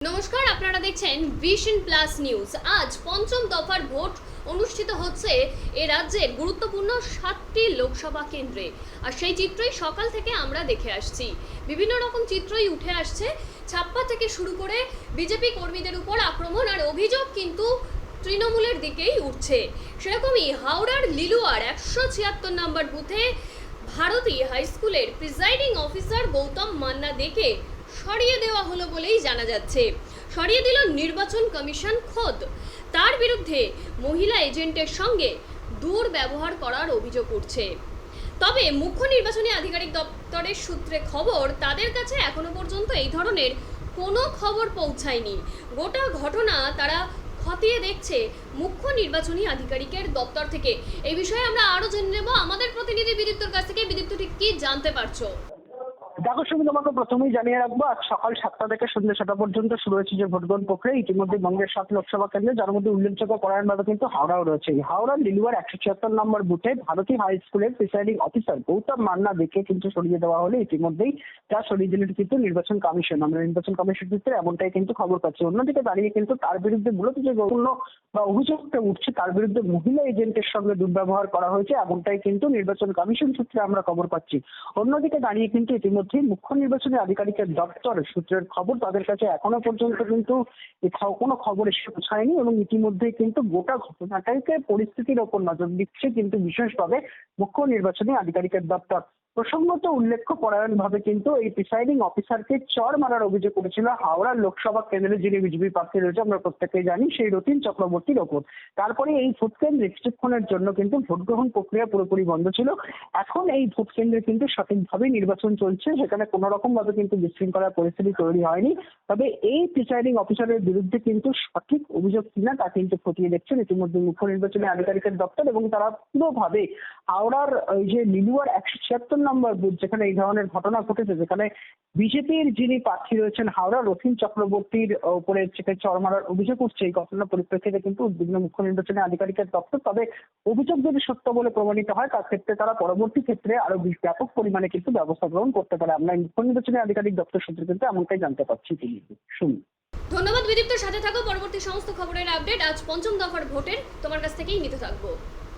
নমস্কার, আপনারা দেখছেন ভিশন প্লাস নিউজ। আজ পঞ্চম দফার ভোট অনুষ্ঠিত হচ্ছে এ রাজ্যের গুরুত্বপূর্ণ 7টি লোকসভা কেন্দ্রে। আর সেই চিত্রই সকাল থেকে আমরা দেখে আসছি। বিভিন্ন রকম চিত্রই উঠে আসছে। ছাপ্পা থেকে শুরু করে বিজেপি কর্মীদের উপর আক্রমণ আর অভিযোগ কিন্তু তৃণমূলের দিকেই উঠছে। সেরকমই হাওড়ার লিলুয়ার 176 নম্বর বুথে ভারতী হাই স্কুলের প্রিজাইডিং অফিসার গৌতম মান্না দেকে সরিয়ে দেওয়া হলো বলেই জানা যাচ্ছে। সরিয়ে দিল নির্বাচন কমিশন খোদ। তার বিরুদ্ধে মহিলা এজেন্টের সঙ্গে দুর্ব্যবহার করার অভিযোগ উঠছে। তবে মুখ্য নির্বাচনী আধিকারিক দপ্তরের সূত্রে খবর, তাদের কাছে এখনো পর্যন্ত এই ধরনের কোনো খবর পৌঁছায়নি। গোটা ঘটনা তারা খতিয়ে দেখছে মুখ্য নির্বাচনী আধিকারিকের দপ্তর থেকে। এই বিষয়ে আমরা আরো জেনে নেব আমাদের প্রতিনিধি বিদীপ্তর কাছ থেকে। বিদীপ্ত, ঠিক কি জানতে পারছো? দেখো, শুধু তোমাকে প্রথমেই জানিয়ে রাখবো, আজ সকাল 7টা থেকে সন্ধ্যে 6টা পর্যন্ত শুরু হয়েছে যে ভোটগ্রহণ প্রক্রিয়া। ইতিমধ্যে বঙ্গের 7 লোকসভা কেন্দ্রে, যার মধ্যে উল্লেখযোগ্য পরায়ণভাবে কিন্তু হাওড়াও রয়েছে। হাওড়ার লিলুয়ার 176 নম্বর বুথে ভারতী হাই স্কুলের প্রিসাইডিং অফিসার গৌতম মান্না দেখে কিন্তু সরিয়ে দেওয়া হলে ইতিমধ্যেই যা সরিয়ে দিলেন কিন্তু নির্বাচন কমিশন। আমরা নির্বাচন কমিশন সূত্রে এমনটাই কিন্তু খবর পাচ্ছি। অন্যদিকে দাঁড়িয়ে কিন্তু তার বিরুদ্ধে মূলত যে গৌরব বা অভিযোগটা উঠছে, তার বিরুদ্ধে মহিলা এজেন্টের সঙ্গে দুর্ব্যবহার করা হয়েছে, এমনটাই কিন্তু নির্বাচন কমিশন সূত্রে আমরা খবর পাচ্ছি। অন্যদিকে দাঁড়িয়ে কিন্তু ইতিমধ্যে মুখ্য নির্বাচনী আধিকারিকের দপ্তর সূত্রের খবর, তাদের কাছে এখনো পর্যন্ত কিন্তু কোনো খবর এসে পৌঁছায়নি এবং ইতিমধ্যে কিন্তু গোটা ঘটনাটাকে পরিস্থিতির ওপর নজর দিচ্ছে কিন্তু বিশেষভাবে মুখ্য নির্বাচনী আধিকারিকের দপ্তর। প্রসঙ্গত উল্লেখ্য পরায়ণভাবে কিন্তু এই প্রিসাইডিং অফিসারকে চড় মারার অভিযোগ করেছিল হাওড়া লোকসভা কেন্দ্রে যিনি বিজেপি প্রার্থী রয়েছে, আমরা প্রত্যেকেই জানি, সেই রতিন চক্রবর্তীর ওপর। তারপরে এই ভোট কেন্দ্রে কিছুক্ষণের জন্য কিন্তু ভোট গ্রহণ প্রক্রিয়া পুরোপুরি বন্ধ ছিল। এখন এই ভোট কেন্দ্রে কিন্তু সঠিকভাবে নির্বাচন চলছে, সেখানে কোনো রকম ভাবে কিন্তু বিশৃঙ্খলার পরিস্থিতি তৈরি হয়নি। তবে এই প্রিসাইডিং অফিসারের বিরুদ্ধে কিন্তু সঠিক অভিযোগ কিনা তা কিন্তু খতিয়ে দেখছেন ইতিমধ্যে মুখ্য নির্বাচনী আধিকারিকের দপ্তর, এবং তারা পুরোভাবে হাওড়ার ওই যে লিলুয়ার 176 নম্বর বুথ, যেখানে এই ধরনের ঘটনা ঘটেছে, যেখানে বিজেপির যিনি প্রার্থী রয়েছেন হাওড়া রতিন চক্রবর্তীর উপরে চড় মারার অভিযোগ উঠছে, এই ঘটনার পরিপ্রেক্ষিতে কিন্তু উদ্বিগ্ন মুখ্য নির্বাচনী আধিকারিকের দপ্তর। তবে অভিযোগ যদি সত্য বলে প্রমাণিত হয়, তার ক্ষেত্রে তারা পরবর্তী ক্ষেত্রে আরো ব্যাপক পরিমাণে কিন্তু ব্যবস্থা গ্রহণ করতে পারে। আমরা মুখ্য নির্বাচনী আধিকারিক দপ্তর সূত্রে কিন্তু এমনটাই জানতে পারছি। শুনুন। ধন্যবাদ বিদীপ্ত, সাথে থাকো। পরবর্তী সমস্ত খবরের আপডেট আজ পঞ্চম দফার ভোটের তোমার কাছ থেকেই নিতে থাকবো।